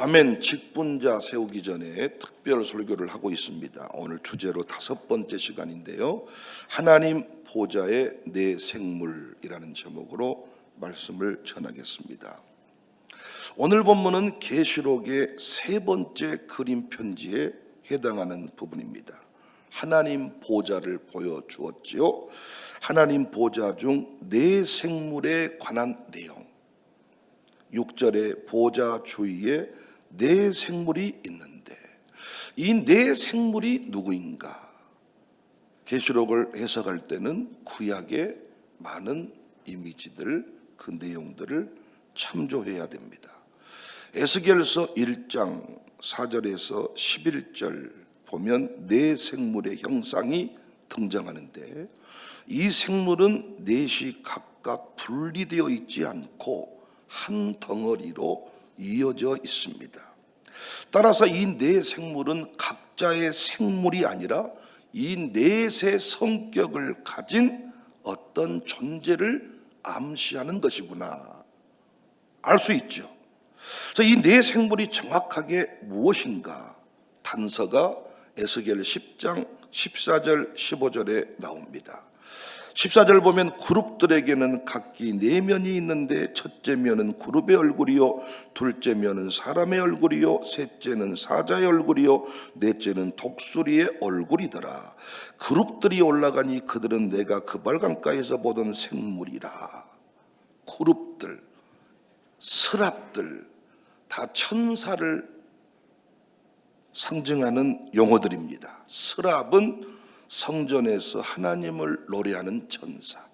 아멘. 직분자 세우기 전에 특별 설교를 하고 있습니다. 오늘 주제로 5번째 시간인데요, 하나님 보좌의 내 생물이라는 제목으로 말씀을 전하겠습니다. 오늘 본문은 계시록의 3번째 그림 편지에 해당하는 부분입니다. 하나님 보좌를 보여주었지요. 하나님 보좌 중 내 생물에 관한 내용, 6절에 보좌 주위에 내 생물이 있는데 이 내 생물이 누구인가? 계시록을 해석할 때는 구약의 많은 이미지들, 그 내용들을 참조해야 됩니다. 에스겔서 1장 4절에서 11절 보면 내 생물의 형상이 등장하는데 이 생물은 넷이 각각 분리되어 있지 않고 한 덩어리로 이어져 있습니다. 따라서 이 네 생물은 각자의 생물이 아니라 이 넷의 성격을 가진 어떤 존재를 암시하는 것이구나 알 수 있죠. 그래서 이 네 생물이 정확하게 무엇인가? 단서가 에스겔 10장 14절 15절에 나옵니다. 14절 보면 그룹들에게는 각기 4면이 있는데 첫째 면은 그룹의 얼굴이요, 둘째 면은 사람의 얼굴이요, 셋째는 사자의 얼굴이요, 넷째는 독수리의 얼굴이더라. 그룹들이 올라가니 그들은 내가 그발강가에서 보던 생물이라. 그룹들, 스랍들 다 천사를 상징하는 용어들입니다. 스랍은 성전에서 하나님을 노래하는 천사,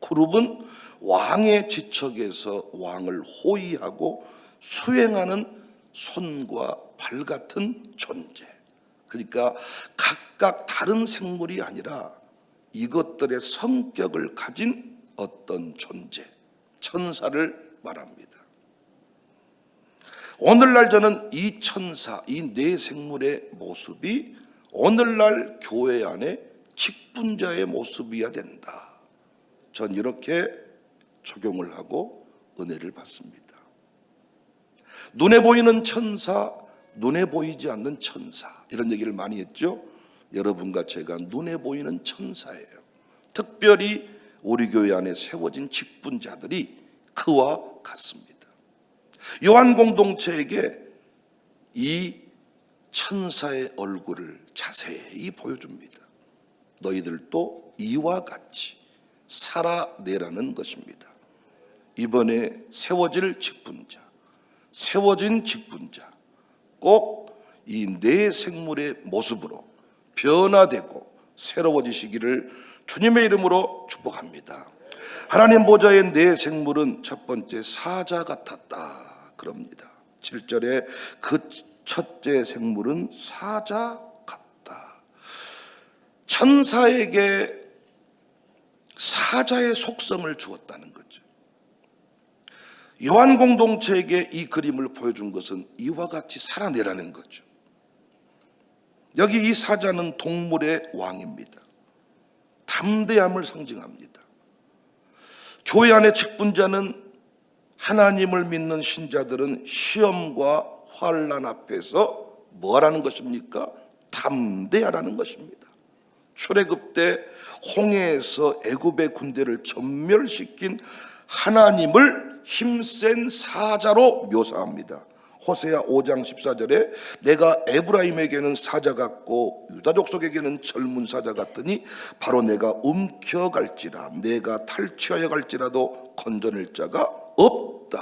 그룹은 왕의 지척에서 왕을 호위하고 수행하는 손과 발 같은 존재. 그러니까 각각 다른 생물이 아니라 이것들의 성격을 가진 어떤 존재, 천사를 말합니다. 오늘날 저는 이 천사, 이 네 생물의 모습이 오늘날 교회 안에 직분자의 모습이어야 된다. 전 이렇게 적용을 하고 은혜를 받습니다. 눈에 보이는 천사, 눈에 보이지 않는 천사, 이런 얘기를 많이 했죠. 여러분과 제가 눈에 보이는 천사예요. 특별히 우리 교회 안에 세워진 직분자들이 그와 같습니다. 요한 공동체에게 이 천사의 얼굴을 자세히 보여줍니다. 너희들도 이와 같이 살아내라는 것입니다. 이번에 세워질 직분자, 세워진 직분자, 꼭 이 네 생물의 모습으로 변화되고 새로워지시기를 주님의 이름으로 축복합니다. 하나님 보좌의 네 생물은 첫 번째 사자 같았다 그럽니다. 7절에 그 첫째 생물은 사자 같다. 천사에게 사자의 속성을 주었다는 거죠. 요한 공동체에게 이 그림을 보여준 것은 이와 같이 살아내라는 거죠. 여기 이 사자는 동물의 왕입니다. 담대함을 상징합니다. 교회 안의 직분자는 하나님을 믿는 신자들은 시험과 환난 앞에서 뭐라는 것입니까? 담대하라는 것입니다. 출애굽 때 홍해에서 애굽의 군대를 전멸시킨 하나님을 힘센 사자로 묘사합니다. 호세아 5장 14절에 내가 에브라임에게는 사자 같고 유다 족속에게는 젊은 사자 같으니 바로 내가 움켜갈지라 내가 탈취하여 갈지라도 건져낼 자가 없다.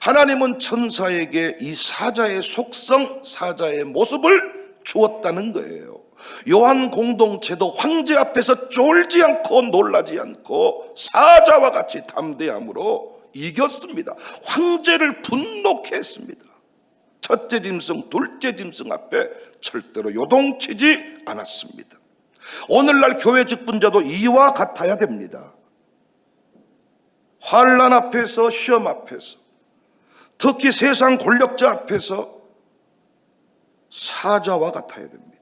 하나님은 천사에게 이 사자의 속성, 사자의 모습을 주었다는 거예요. 요한 공동체도 황제 앞에서 쫄지 않고 놀라지 않고 사자와 같이 담대함으로 이겼습니다. 황제를 분노케 했습니다. 첫째 짐승, 둘째 짐승 앞에 절대로 요동치지 않았습니다. 오늘날 교회 직분자도 이와 같아야 됩니다. 환난 앞에서, 시험 앞에서, 특히 세상 권력자 앞에서 사자와 같아야 됩니다.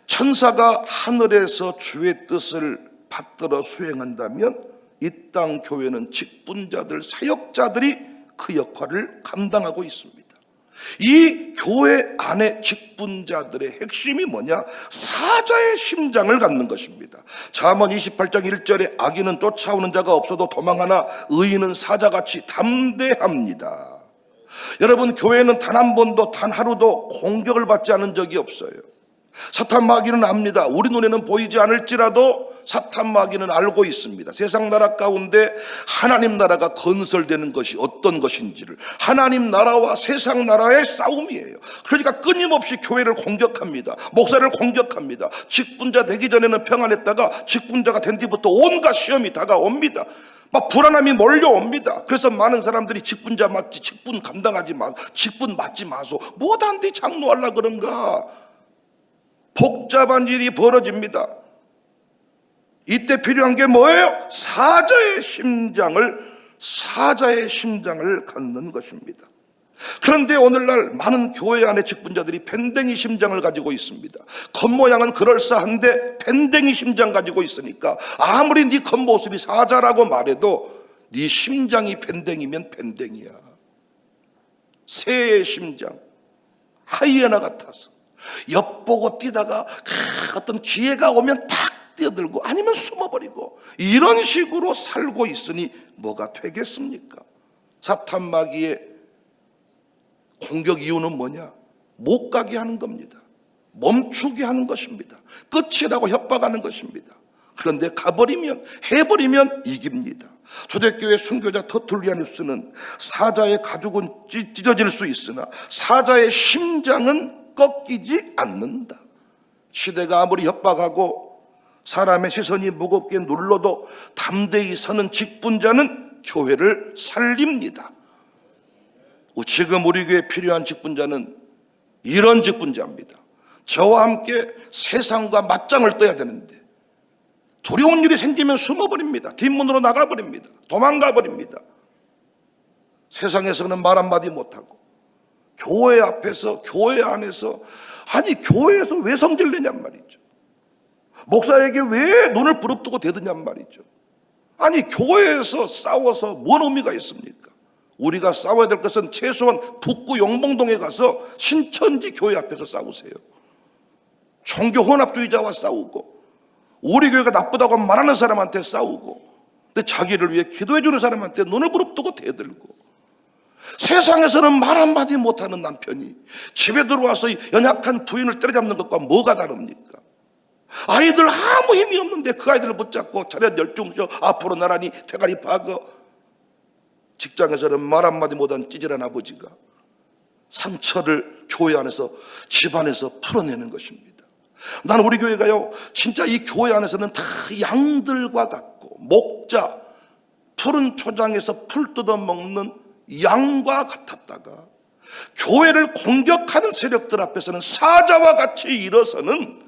천사가 하늘에서 주의 뜻을 받들어 수행한다면 이 땅 교회는 직분자들, 사역자들이 그 역할을 감당하고 있습니다. 이 교회 안의 직분자들의 핵심이 뭐냐? 사자의 심장을 갖는 것입니다. 잠언 28장 1절에 악인은 쫓아오는 자가 없어도 도망하나 의인은 사자같이 담대합니다. 여러분, 교회는 단 한 번도 단 하루도 공격을 받지 않은 적이 없어요. 사탄 마귀는 압니다. 우리 눈에는 보이지 않을지라도 사탄 마귀는 알고 있습니다. 세상 나라 가운데 하나님 나라가 건설되는 것이 어떤 것인지를, 하나님 나라와 세상 나라의 싸움이에요. 그러니까 끊임없이 교회를 공격합니다. 목사를 공격합니다. 직분자 되기 전에는 평안했다가 직분자가 된 뒤부터 온갖 시험이 다가옵니다. 막 불안함이 몰려옵니다. 그래서 많은 사람들이 직분자 맞지, 직분 감당하지 마, 직분 맞지 마소, 뭐단디 장로하려 그런가. 복잡한 일이 벌어집니다. 이때 필요한 게 뭐예요? 사자의 심장을 갖는 것입니다. 그런데 오늘날 많은 교회 안의 직분자들이 밴댕이 심장을 가지고 있습니다. 겉모양은 그럴싸한데 밴댕이 심장 가지고 있으니까 아무리 네 겉모습이 사자라고 말해도 네 심장이 밴댕이면 밴댕이야. 새의 심장, 하이에나 같아서 엿보고 뛰다가 어떤 기회가 오면 탁 뛰어들고 아니면 숨어버리고 이런 식으로 살고 있으니 뭐가 되겠습니까? 사탄 마귀의 공격 이유는 뭐냐? 못 가게 하는 겁니다. 멈추게 하는 것입니다. 끝이라고 협박하는 것입니다. 그런데 가버리면, 해버리면 이깁니다. 초대교회 순교자 터툴리아누스는 사자의 가죽은 찢어질 수 있으나 사자의 심장은 꺾이지 않는다. 시대가 아무리 협박하고 사람의 시선이 무겁게 눌러도 담대히 서는 직분자는 교회를 살립니다. 지금 우리 교회에 필요한 직분자는 이런 직분자입니다. 저와 함께 세상과 맞짱을 떠야 되는데 두려운 일이 생기면 숨어버립니다. 뒷문으로 나가버립니다. 도망가버립니다. 세상에서는 말 한마디 못하고 교회 앞에서, 교회 안에서, 아니 교회에서 왜 성질내냔 말이죠. 목사에게 왜 눈을 부릅뜨고 대드냔 말이죠. 아니 교회에서 싸워서 뭔 의미가 있습니까? 우리가 싸워야 될 것은 최소한 북구 용봉동에 가서 신천지 교회 앞에서 싸우세요. 종교 혼합주의자와 싸우고 우리 교회가 나쁘다고 말하는 사람한테 싸우고 근데 자기를 위해 기도해 주는 사람한테 눈을 부릅뜨고 대들고 세상에서는 말 한마디 못하는 남편이 집에 들어와서 연약한 부인을 때려잡는 것과 뭐가 다릅니까? 아이들 아무 힘이 없는데 그 아이들을 붙잡고 차렷 열중셔 앞으로 나란히 대가리 박어. 직장에서는 말 한마디 못한 찌질한 아버지가 상처를 교회 안에서 집안에서 풀어내는 것입니다. 나는 우리 교회가요 진짜 이 교회 안에서는 다 양들과 같고 목자 푸른 초장에서 풀 뜯어먹는 양과 같았다가 교회를 공격하는 세력들 앞에서는 사자와 같이 일어서는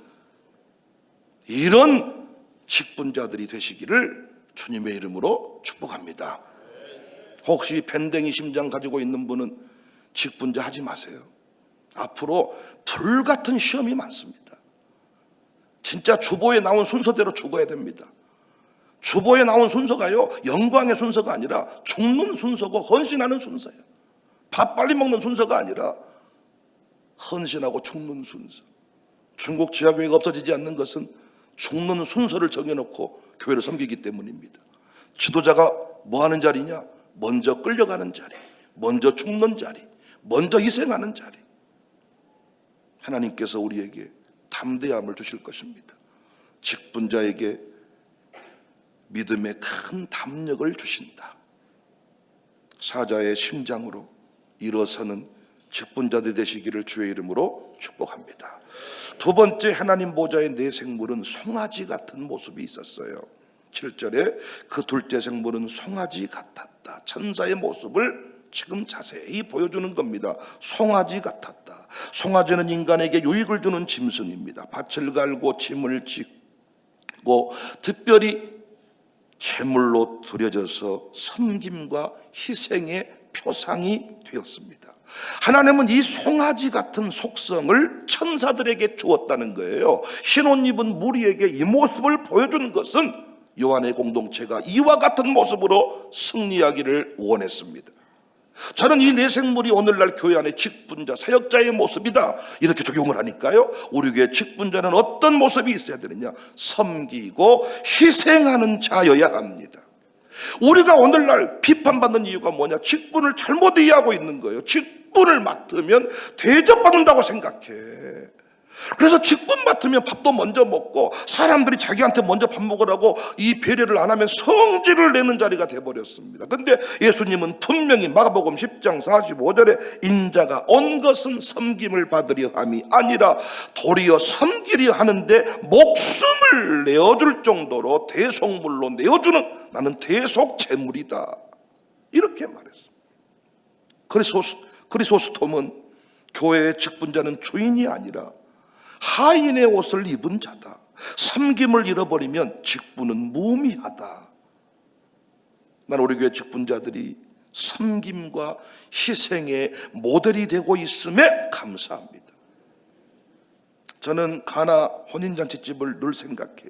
이런 직분자들이 되시기를 주님의 이름으로 축복합니다. 혹시 밴댕이 심장 가지고 있는 분은 직분자 하지 마세요. 앞으로 불같은 시험이 많습니다. 진짜 주보에 나온 순서대로 죽어야 됩니다. 주보에 나온 순서가요 영광의 순서가 아니라 죽는 순서고 헌신하는 순서예요. 밥 빨리 먹는 순서가 아니라 헌신하고 죽는 순서. 중국 지하교회가 없어지지 않는 것은 죽는 순서를 정해놓고 교회를 섬기기 때문입니다. 지도자가 뭐 하는 자리냐? 먼저 끌려가는 자리, 먼저 죽는 자리, 먼저 희생하는 자리. 하나님께서 우리에게 담대함을 주실 것입니다. 직분자에게 믿음의 큰 담력을 주신다. 사자의 심장으로 일어서는 직분자들 되시기를 주의 이름으로 축복합니다. 두 번째, 하나님 보좌의 네 생물은 송아지 같은 모습이 있었어요. 7절에 그 둘째 생물은 송아지 같았다. 천사의 모습을 지금 자세히 보여주는 겁니다. 송아지 같았다. 송아지는 인간에게 유익을 주는 짐승입니다. 밭을 갈고 짐을 짓고 특별히 제물로 드려져서 섬김과 희생의 표상이 되었습니다. 하나님은 이 송아지 같은 속성을 천사들에게 주었다는 거예요. 흰 옷 입은 무리에게 이 모습을 보여준 것은 요한의 공동체가 이와 같은 모습으로 승리하기를 원했습니다. 저는 이 네 생물이 오늘날 교회 안에 직분자, 사역자의 모습이다, 이렇게 적용을 하니까요, 우리 교회 직분자는 어떤 모습이 있어야 되느냐? 섬기고 희생하는 자여야 합니다. 우리가 오늘날 비판받는 이유가 뭐냐? 직분을 잘못 이해하고 있는 거예요. 직분을 맡으면 대접받는다고 생각해. 그래서 직분 맡으면 밥도 먼저 먹고 사람들이 자기한테 먼저 밥 먹으라고 이 배려를 안 하면 성질을 내는 자리가 돼버렸습니다. 근데 예수님은 분명히 마가복음 10장 45절에 인자가 온 것은 섬김을 받으려 함이 아니라 도리어 섬기려 하는데 목숨을 내어줄 정도로 대속물로 내어주는, 나는 대속제물이다, 이렇게 말했습니다. 크리소스톰은 교회의 직분자는 주인이 아니라 하인의 옷을 입은 자다. 섬김을 잃어버리면 직분은 무의미하다. 난 우리 교회 직분자들이 섬김과 희생의 모델이 되고 있음에 감사합니다. 저는 가나 혼인잔치집을 늘 생각해요.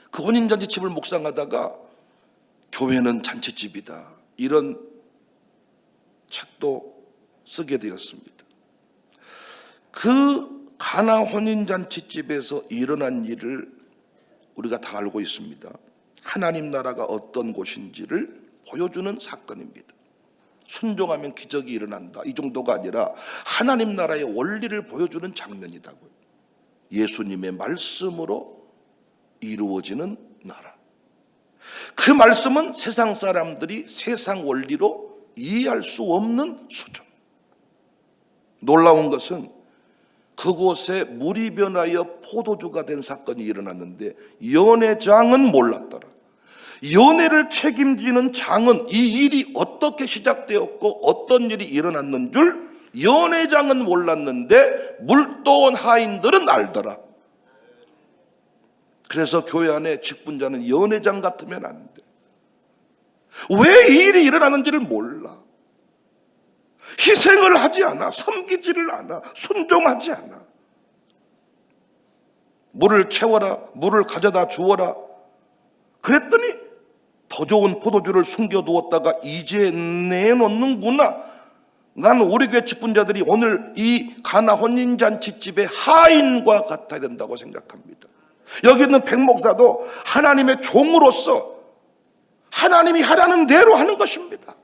그 혼인잔치집을 묵상하다가 교회는 잔치집이다, 이런 책도 쓰게 되었습니다. 그 가나 혼인잔치집에서 일어난 일을 우리가 다 알고 있습니다. 하나님 나라가 어떤 곳인지를 보여주는 사건입니다. 순종하면 기적이 일어난다, 이 정도가 아니라 하나님 나라의 원리를 보여주는 장면이다고요. 예수님의 말씀으로 이루어지는 나라. 그 말씀은 세상 사람들이 세상 원리로 이해할 수 없는 수준. 놀라운 것은 그곳에 물이 변하여 포도주가 된 사건이 일어났는데 연회장은 몰랐더라. 연회를 책임지는 장은 이 일이 어떻게 시작되었고 어떤 일이 일어났는 줄 연회장은 몰랐는데 물도원 하인들은 알더라. 그래서 교회 안에 직분자는 연회장 같으면 안 돼. 왜 이 일이 일어나는지를 몰라. 희생을 하지 않아. 섬기지를 않아. 순종하지 않아. 물을 채워라, 물을 가져다 주어라 그랬더니 더 좋은 포도주를 숨겨두었다가 이제 내놓는구나. 난 우리 교회 직분자들이 오늘 이 가나 혼인잔치집의 하인과 같아야 된다고 생각합니다. 여기 있는 백 목사도 하나님의 종으로서 하나님이 하라는 대로 하는 것입니다.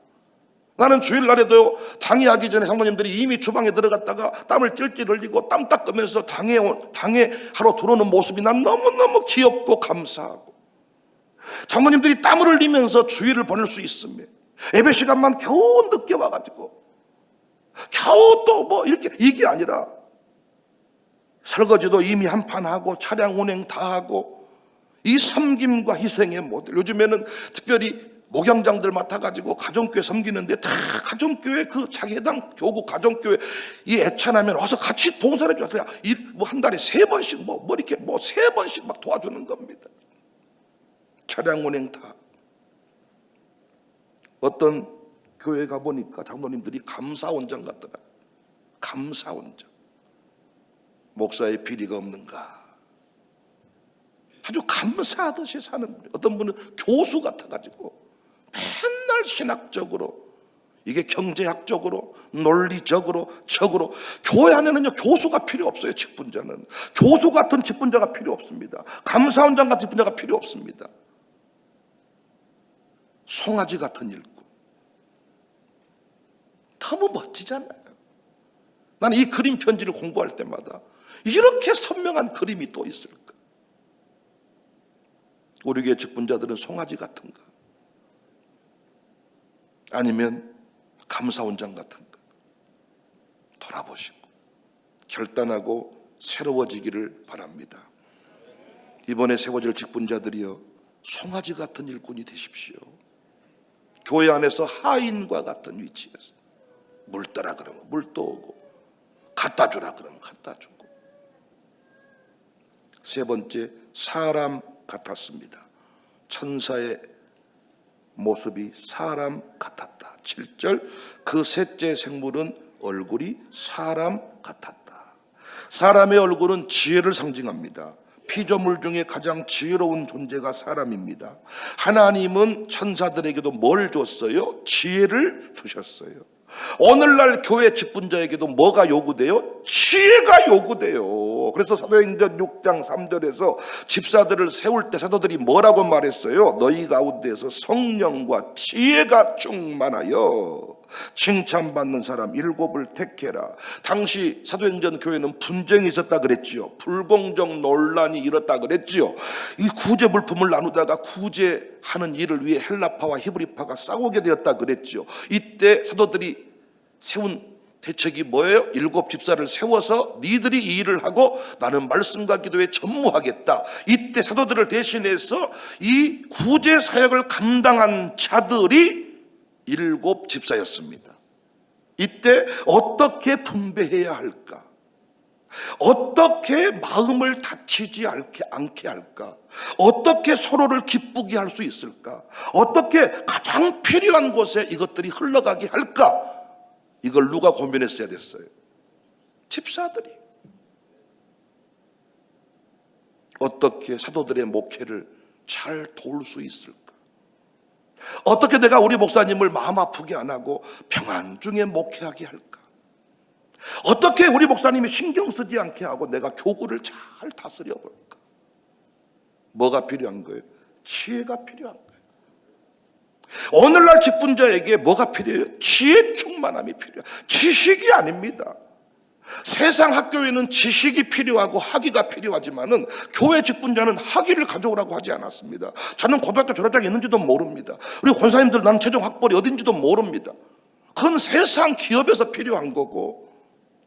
나는 주일날에도 당회하기 전에 장로님들이 이미 주방에 들어갔다가 땀을 찔찔 흘리고 땀 닦으면서 당회 하러 들어오는 모습이 난 너무너무 귀엽고 감사하고, 장로님들이 땀을 흘리면서 주일을 보낼 수 있으며 예배 시간만 겨우 늦게 와가지고 겨우 또 뭐 이렇게, 이게 아니라 설거지도 이미 한 판 하고 차량 운행 다 하고, 이 섬김과 희생의 모델. 요즘에는 특별히 목양장들 맡아가지고 가정교회 섬기는데 다 가정교회 그 자기 해당 교구 가정교회 이 애찬하면 와서 같이 봉사해줘. 그래 뭐 한 달에 3번씩 뭐 이렇게 뭐 3번씩 막 도와주는 겁니다. 차량 운행 다. 어떤 교회 가보니까 장로님들이 감사원장 같더라. 감사원장. 목사의 비리가 없는가. 아주 감사하듯이 사는 분이. 어떤 분은 교수 같아가지고 맨날 신학적으로, 이게 경제학적으로, 논리적으로, 적으로. 교회 안에는요 교수가 필요 없어요. 직분자는 교수 같은 직분자가 필요 없습니다. 감사원장 같은 직분자가 필요 없습니다. 송아지 같은 일꾼. 너무 멋지잖아요. 나는 이 그림 편지를 공부할 때마다 이렇게 선명한 그림이 또 있을까? 우리 교회 직분자들은 송아지 같은가? 아니면 감사원장 같은가? 돌아보시고 결단하고 새로워지기를 바랍니다. 이번에 세워질 직분자들이여 송아지 같은 일꾼이 되십시오. 교회 안에서 하인과 같은 위치에서 물 떠라 그러면 물 떠오고, 갖다 주라 그러면 갖다 주고. 세 번째, 사람 같았습니다. 천사의 모습이 사람 같았다. 7절, 그 셋째 생물은 얼굴이 사람 같았다. 사람의 얼굴은 지혜를 상징합니다. 피조물 중에 가장 지혜로운 존재가 사람입니다. 하나님은 천사들에게도 뭘 줬어요? 지혜를 주셨어요. 오늘날 교회 직분자에게도 뭐가 요구돼요? 지혜가 요구돼요. 그래서 사도행전 6장 3절에서 집사들을 세울 때 사도들이 뭐라고 말했어요? 너희 가운데에서 성령과 지혜가 충만하여 칭찬받는 사람 7을 택해라. 당시 사도행전 교회는 분쟁이 있었다 그랬지요. 불공정 논란이 일었다 그랬지요. 이 구제 물품을 나누다가 구제하는 일을 위해 헬라파와 히브리파가 싸우게 되었다 그랬지요. 이때 사도들이 세운 대책이 뭐예요? 7 집사를 세워서 니들이 이 일을 하고 나는 말씀과 기도에 전무하겠다. 이때 사도들을 대신해서 이 구제 사역을 감당한 자들이 7 집사였습니다. 이때 어떻게 분배해야 할까? 어떻게 마음을 다치지 않게 할까? 어떻게 서로를 기쁘게 할 수 있을까? 어떻게 가장 필요한 곳에 이것들이 흘러가게 할까? 이걸 누가 고민했어야 됐어요? 집사들이. 어떻게 사도들의 목회를 잘 도울 수 있을까? 어떻게 내가 우리 목사님을 마음 아프게 안 하고 평안 중에 목회하게 할까? 어떻게 우리 목사님이 신경 쓰지 않게 하고 내가 교구를 잘 다스려 볼까? 뭐가 필요한 거예요? 지혜가 필요한 거예요. 오늘날 직분자에게 뭐가 필요해요? 지혜 충만함이 필요해요. 지식이 아닙니다. 세상 학교에는 지식이 필요하고 학위가 필요하지만은 교회 직분자는 학위를 가져오라고 하지 않았습니다. 저는 고등학교 졸업장이 있는지도 모릅니다. 우리 권사님들 난 최종 학벌이 어딘지도 모릅니다. 그건 세상 기업에서 필요한 거고,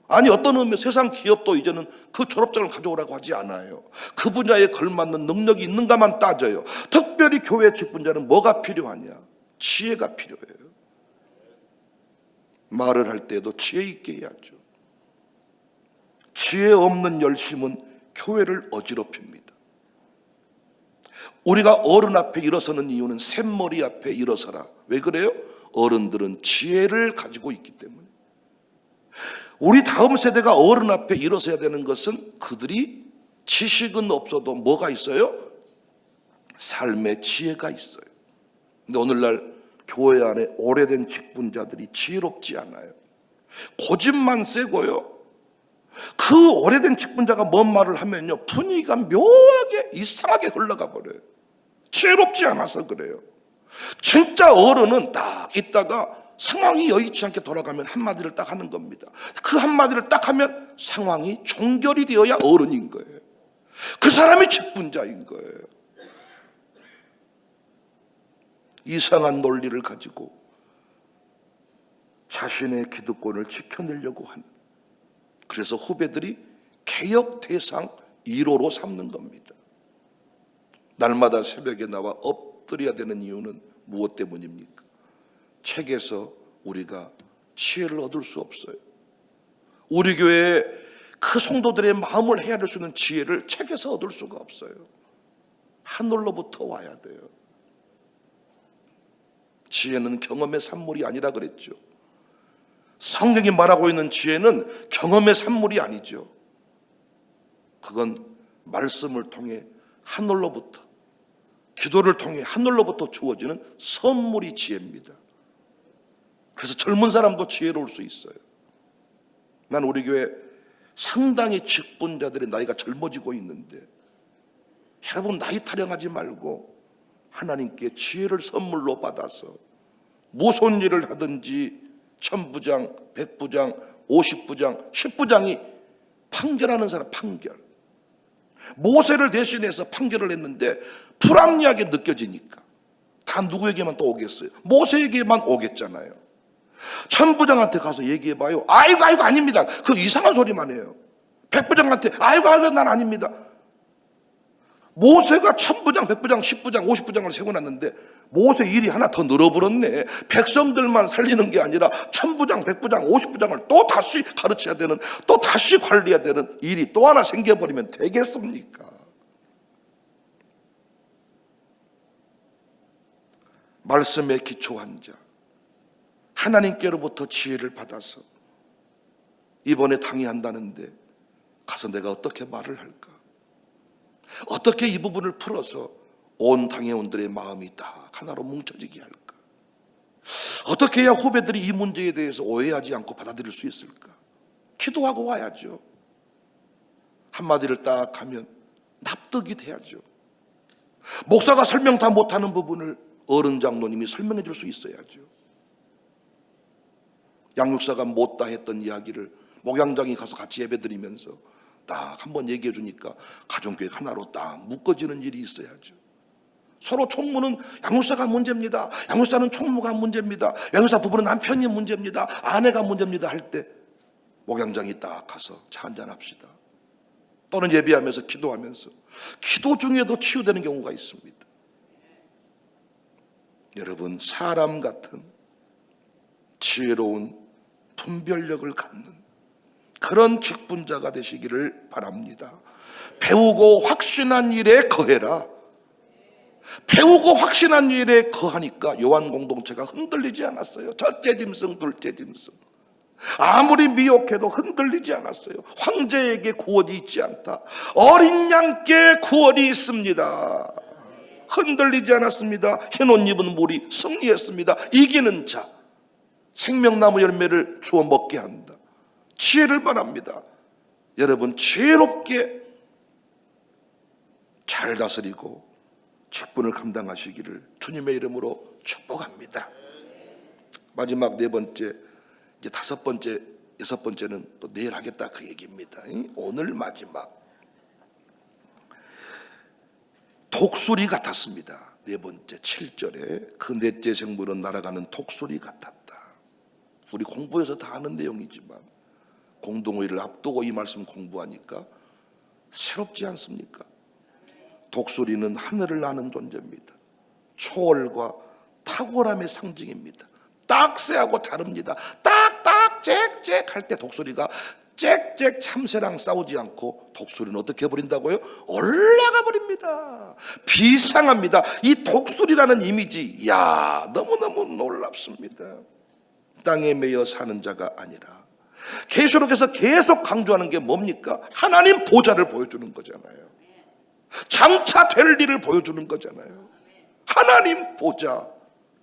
아니 어떤 의미에 세상 기업도 이제는 그 졸업장을 가져오라고 하지 않아요. 그 분야에 걸맞는 능력이 있는가만 따져요. 특별히 교회 직분자는 뭐가 필요하냐? 지혜가 필요해요. 말을 할 때도 지혜 있게 해야죠. 지혜 없는 열심은 교회를 어지럽힙니다. 우리가 어른 앞에 일어서는 이유는 샘머리 앞에 일어서라. 왜 그래요? 어른들은 지혜를 가지고 있기 때문에. 우리 다음 세대가 어른 앞에 일어서야 되는 것은 그들이 지식은 없어도 뭐가 있어요? 삶의 지혜가 있어요. 근데 오늘날 교회 안에 오래된 직분자들이 지혜롭지 않아요. 고집만 세고요. 그 오래된 직분자가 뭔 말을 하면요, 분위기가 묘하게 이상하게 흘러가 버려요. 지혜롭지 않아서 그래요. 진짜 어른은 딱 있다가 상황이 여의치 않게 돌아가면 한마디를 딱 하는 겁니다. 그 한마디를 딱 하면 상황이 종결이 되어야 어른인 거예요. 그 사람이 직분자인 거예요. 이상한 논리를 가지고 자신의 기득권을 지켜내려고 하는, 그래서 후배들이 개혁 대상 1호로 삼는 겁니다. 날마다 새벽에 나와 엎드려야 되는 이유는 무엇 때문입니까? 책에서 우리가 지혜를 얻을 수 없어요. 우리 교회에 그 성도들의 마음을 헤아릴 수 있는 지혜를 책에서 얻을 수가 없어요. 하늘로부터 와야 돼요. 지혜는 경험의 산물이 아니라 그랬죠. 성경이 말하고 있는 지혜는 경험의 산물이 아니죠. 그건 말씀을 통해 하늘로부터, 기도를 통해 하늘로부터 주어지는 선물이 지혜입니다. 그래서 젊은 사람도 지혜로울 수 있어요. 난 우리 교회 상당히 직분자들의 나이가 젊어지고 있는데, 여러분 나이 타령하지 말고 하나님께 지혜를 선물로 받아서 무슨 일을 하든지 1000부장, 100부장, 50부장, 10부장이 판결하는 사람, 판결. 모세를 대신해서 판결을 했는데 불합리하게 느껴지니까 다 누구에게만 또 오겠어요? 모세에게만 오겠잖아요. 1000부장한테 가서 얘기해봐요. 아이고 아닙니다. 그 이상한 소리만 해요. 100부장한테 아이고 난 아닙니다. 모세가 1000부장, 100부장, 10부장, 50부장을 세워놨는데 모세 일이 하나 더 늘어버렸네. 백성들만 살리는 게 아니라 1000부장, 100부장, 50부장을 또 다시 가르쳐야 되는, 또 다시 관리해야 되는 일이 또 하나 생겨버리면 되겠습니까? 말씀에 기초한 자, 하나님께로부터 지혜를 받아서 이번에 당의한다는데 가서 내가 어떻게 말을 할까? 어떻게 이 부분을 풀어서 온 당회원들의 마음이 딱 하나로 뭉쳐지게 할까? 어떻게 해야 후배들이 이 문제에 대해서 오해하지 않고 받아들일 수 있을까? 기도하고 와야죠. 한마디를 딱 하면 납득이 돼야죠. 목사가 설명 다 못하는 부분을 어른 장로님이 설명해 줄 수 있어야죠. 양육사가 못다 했던 이야기를 목양장이 가서 같이 예배드리면서 딱 한번 얘기해 주니까 가정교회 하나로 딱 묶어지는 일이 있어야죠. 서로 총무는 양육사가 문제입니다, 양육사는 총무가 문제입니다, 양육사 부부는 남편이 문제입니다, 아내가 문제입니다 할 때 목양장이 딱 가서 차 한잔 합시다. 또는 예배하면서 기도하면서 기도 중에도 치유되는 경우가 있습니다. 여러분, 사람 같은 지혜로운 분별력을 갖는 그런 직분자가 되시기를 바랍니다. 배우고 확신한 일에 거해라. 배우고 확신한 일에 거하니까 요한 공동체가 흔들리지 않았어요. 첫째 짐승, 둘째 짐승. 아무리 미혹해도 흔들리지 않았어요. 황제에게 구원이 있지 않다. 어린 양께 구원이 있습니다. 흔들리지 않았습니다. 흰 옷 입은 무리 승리했습니다. 이기는 자, 생명나무 열매를 주워 먹게 한다. 지혜를 바랍니다. 여러분, 지혜롭게 잘 다스리고 직분을 감당하시기를 주님의 이름으로 축복합니다. 마지막 네 번째, 이제 다섯 번째, 여섯 번째는 또 내일 하겠다 그 얘기입니다. 오늘 마지막 독수리 같았습니다. 네 번째 7절에 그 넷째 생물은 날아가는 독수리 같았다. 우리 공부해서 다 아는 내용이지만 공동회의를 앞두고 이 말씀 공부하니까 새롭지 않습니까? 독수리는 하늘을 나는 존재입니다. 초월과 탁월함의 상징입니다. 딱새하고 다릅니다. 딱딱 짹짹 할 때 독수리가 짹짹 참새랑 싸우지 않고 독수리는 어떻게 해버린다고요? 올라가 버립니다. 비상합니다. 이 독수리라는 이미지, 이야, 너무너무 놀랍습니다. 땅에 매여 사는 자가 아니라, 계시록에서 계속 강조하는 게 뭡니까? 하나님 보좌를 보여주는 거잖아요. 장차 될 일을 보여주는 거잖아요. 하나님 보좌,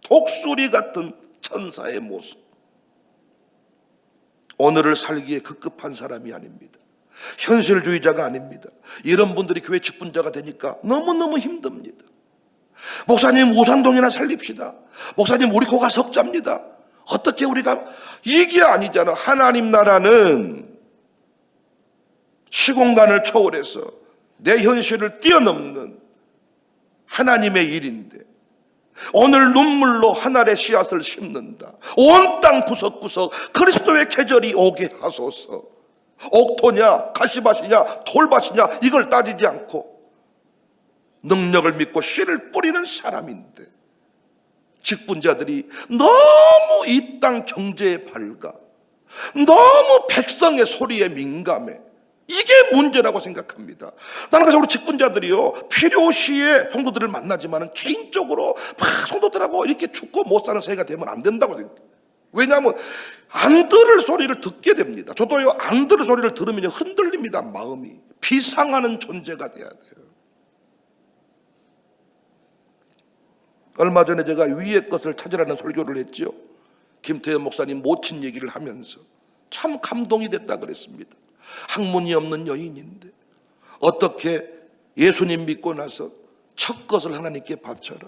독수리 같은 천사의 모습. 오늘을 살기에 급급한 사람이 아닙니다. 현실주의자가 아닙니다. 이런 분들이 교회 직분자가 되니까 너무너무 힘듭니다. 목사님 우산동이나 살립시다. 목사님 우리 고가 석자입니다. 어떻게 우리가, 이게 아니잖아. 하나님 나라는 시공간을 초월해서 내 현실을 뛰어넘는 하나님의 일인데, 오늘 눈물로 하늘의 씨앗을 심는다. 온 땅 구석구석 그리스도의 계절이 오게 하소서. 옥토냐 가시밭이냐 돌밭이냐 이걸 따지지 않고 능력을 믿고 씨를 뿌리는 사람인데, 직분자들이 너무 이 땅 경제에 밝아, 너무 백성의 소리에 민감해. 이게 문제라고 생각합니다. 나는 그래서 우리 직분자들이요, 필요시에 성도들을 만나지만 개인적으로 막 성도들하고 이렇게 죽고 못 사는 사이가 되면 안 된다고 생각해요. 왜냐하면 안 들을 소리를 듣게 됩니다. 저도요, 안 들을 소리를 들으면 흔들립니다. 마음이 비상하는 존재가 돼야 돼요. 얼마 전에 제가 위의 것을 찾으라는 설교를 했죠. 김태현 목사님 모친 얘기를 하면서 참 감동이 됐다 그랬습니다. 학문이 없는 여인인데 어떻게 예수님 믿고 나서 첫 것을 하나님께 바쳐라.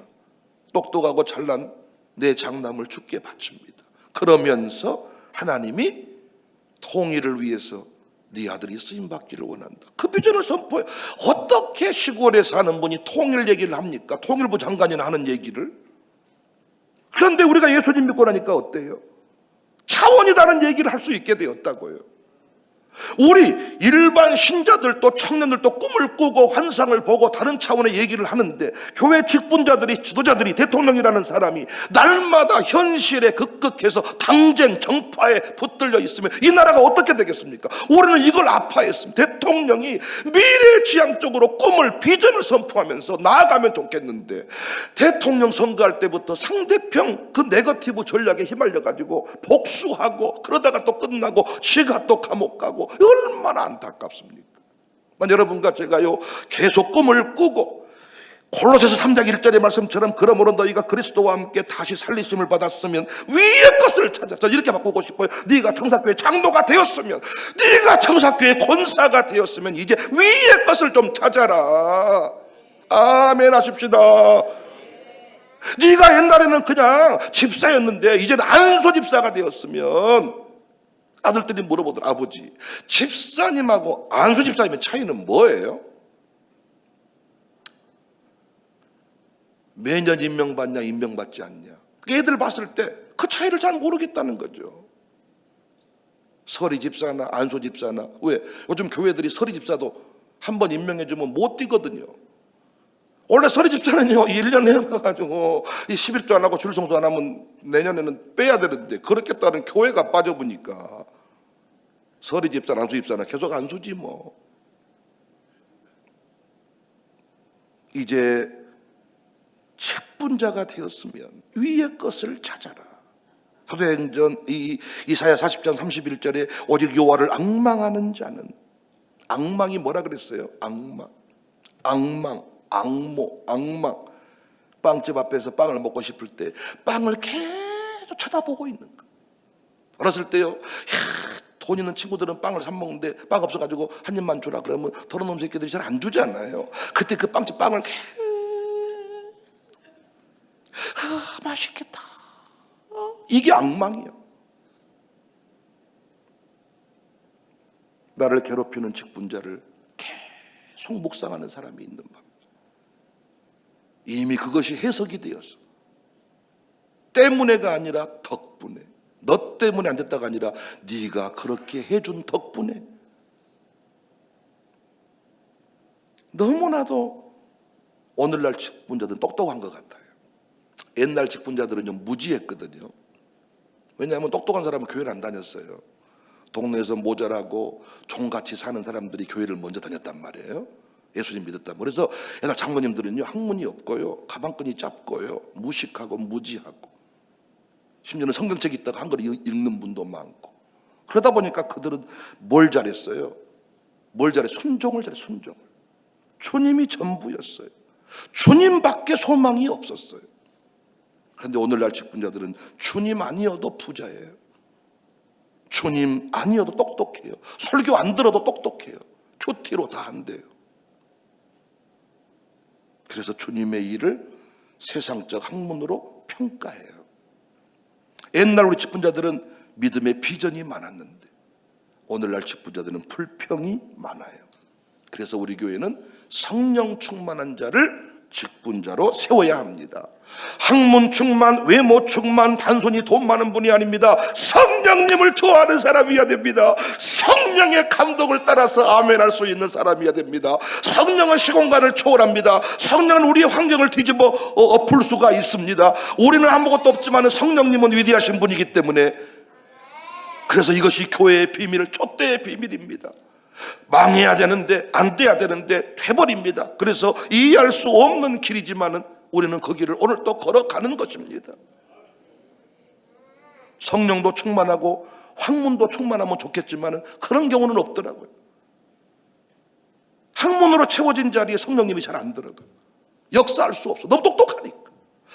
똑똑하고 잘난 내 장남을 주께 바칩니다. 그러면서 하나님이 통일을 위해서 네 아들이 쓰임받기를 원한다. 그 비전을 선포해. 어떻게 시골에 사는 분이 통일 얘기를 합니까? 통일부 장관이나 하는 얘기를. 그런데 우리가 예수님 믿고 나니까 어때요? 차원이라는 얘기를 할 수 있게 되었다고요. 우리 일반 신자들도 청년들도 꿈을 꾸고 환상을 보고 다른 차원의 얘기를 하는데, 교회 직분자들이, 지도자들이, 대통령이라는 사람이 날마다 현실에 급급해서 당쟁 정파에 붙들려 있으면 이 나라가 어떻게 되겠습니까? 우리는 이걸 아파했습니다. 대통령이 미래지향적으로 꿈을, 비전을 선포하면서 나아가면 좋겠는데, 대통령 선거할 때부터 상대편 그 네거티브 전략에 휘말려가지고 복수하고 그러다가 또 끝나고 지가 또 감옥 가고, 얼마나 안타깝습니까? 난 여러분과 제가요 계속 꿈을 꾸고 골로새서 3장 1절의 말씀처럼 그러므로 너희가 그리스도와 함께 다시 살리심을 받았으면 위의 것을 찾아. 저 이렇게 바꾸고 싶어요. 네가 청사교회 장로가 되었으면, 네가 청사교회 권사가 되었으면 이제 위의 것을 좀 찾아라. 아멘 하십시다. 네가 옛날에는 그냥 집사였는데 이제는 안수 집사가 되었으면, 아들들이 물어보더라. 아버지, 집사님하고 안수 집사님의 차이는 뭐예요? 매년 임명받냐 임명받지 않냐, 애들 봤을 때 그 차이를 잘 모르겠다는 거죠. 서리 집사나 안수 집사나, 왜? 요즘 교회들이 서리 집사도 한 번 임명해주면 못 뛰거든요. 원래 서리 집사는요 1년 해봐가지고 11조 안 하고 주일성수 안 하면 내년에는 빼야 되는데, 그렇겠다는 교회가 빠져보니까 서리 집사나 안수 집사나 계속 안수지 뭐. 이제 책분자가 되었으면 위의 것을 찾아라. 사도행전 이사야 40장 31절에 오직 여호와를 앙망하는 자는, 앙망이 뭐라 그랬어요? 앙망, 악몽. 빵집 앞에서 빵을 먹고 싶을 때 빵을 계속 쳐다보고 있는 거. 어렸을 때요, 돈 있는 친구들은 빵을 사 먹는데 빵 없어가지고 한 입만 주라 그러면 더러운 새끼들이 잘 안 주잖아요. 그때 그 빵집 빵을 계속 맛있겠다. 이게 앙망이에요. 나를 괴롭히는 직분자를 계속 묵상하는 사람이 있는 법. 이미 그것이 해석이 되었어. 때문에가 아니라 덕분에. 너 때문에 안 됐다가 아니라 네가 그렇게 해준 덕분에. 너무나도 오늘날 직분자들은 똑똑한 것 같아요. 옛날 직분자들은요 무지했거든요. 왜냐하면 똑똑한 사람은 교회를 안 다녔어요. 동네에서 모자라고 종같이 사는 사람들이 교회를 먼저 다녔단 말이에요. 예수님 믿었단 말이에요. 그래서 옛날 장로님들은요 학문이 없고요, 가방끈이 짧고요, 무식하고 무지하고, 심지어는 성경책 있다가 한글 읽는 분도 많고. 그러다 보니까 그들은 뭘 잘했어요? 순종을 잘해. 순종을. 주님이 전부였어요. 주님밖에 소망이 없었어요. 그런데 오늘날 직분자들은 주님 아니어도 부자예요. 주님 아니어도 똑똑해요. 설교 안 들어도 똑똑해요. 큐티로 다 한대요. 그래서 주님의 일을 세상적 학문으로 평가해요. 옛날 우리 직분자들은 믿음의 비전이 많았는데 오늘날 직분자들은 불평이 많아요. 그래서 우리 교회는 성령 충만한 자를 직분자로 세워야 합니다. 학문 충만, 외모 충만, 단순히 돈 많은 분이 아닙니다. 성령님을 좋아하는 사람이어야 됩니다. 성령의 감동을 따라서 아멘할 수 있는 사람이어야 됩니다. 성령은 시공간을 초월합니다. 성령은 우리의 환경을 뒤집어 엎을 수가 있습니다. 우리는 아무것도 없지만 성령님은 위대하신 분이기 때문에, 그래서 이것이 교회의 비밀, 촛대의 비밀입니다. 망해야 되는데, 안 돼야 되는데 돼버립니다. 그래서 이해할 수 없는 길이지만은 우리는 그 길을 오늘 또 걸어가는 것입니다. 성령도 충만하고 학문도 충만하면 좋겠지만은 그런 경우는 없더라고요. 학문으로 채워진 자리에 성령님이 잘 안 들어가. 역사할 수 없어. 너무 똑똑하니까.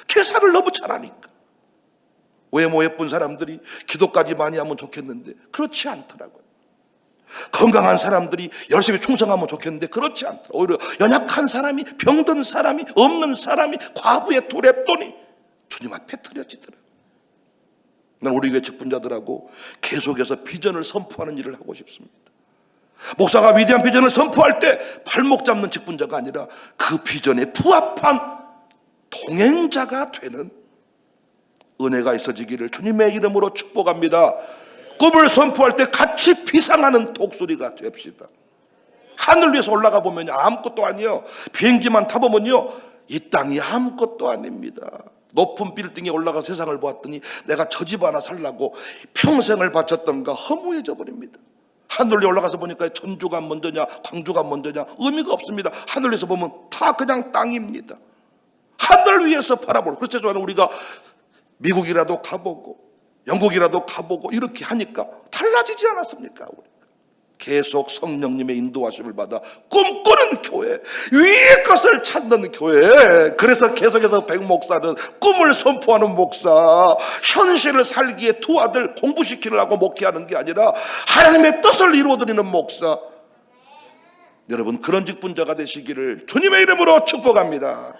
계산을 너무 잘하니까. 외모 예쁜 사람들이 기도까지 많이 하면 좋겠는데 그렇지 않더라고요. 건강한 사람들이 열심히 충성하면 좋겠는데 그렇지 않더라. 오히려 연약한 사람이, 병든 사람이, 없는 사람이, 과부의 두 랩돈이 주님 앞에 드려지더라. 난 우리 교회 직분자들하고 계속해서 비전을 선포하는 일을 하고 싶습니다. 목사가 위대한 비전을 선포할 때 발목 잡는 직분자가 아니라 그 비전에 부합한 동행자가 되는 은혜가 있어지기를 주님의 이름으로 축복합니다. 꿈을 선포할 때 같이 비상하는 독수리가 됩시다. 하늘 위에서 올라가 보면 아무것도 아니에요. 비행기만 타보면요 이 땅이 아무것도 아닙니다. 높은 빌딩에 올라가 세상을 보았더니 내가 저 집 하나 살라고 평생을 바쳤던가 허무해져 버립니다. 하늘 위에 올라가서 보니까 천주가 먼저냐 광주가 먼저냐 의미가 없습니다. 하늘 위에서 보면 다 그냥 땅입니다. 하늘 위에서 바라보고, 그래서 저는 우리가 미국이라도 가보고 영국이라도 가보고 이렇게 하니까 달라지지 않았습니까? 우리가 계속 성령님의 인도하심을 받아 꿈꾸는 교회, 위의 것을 찾는 교회. 그래서 계속해서 백 목사는 꿈을 선포하는 목사, 현실을 살기에 두 아들 공부시키려고 목회하는 게 아니라 하나님의 뜻을 이루어드리는 목사. 여러분, 그런 직분자가 되시기를 주님의 이름으로 축복합니다.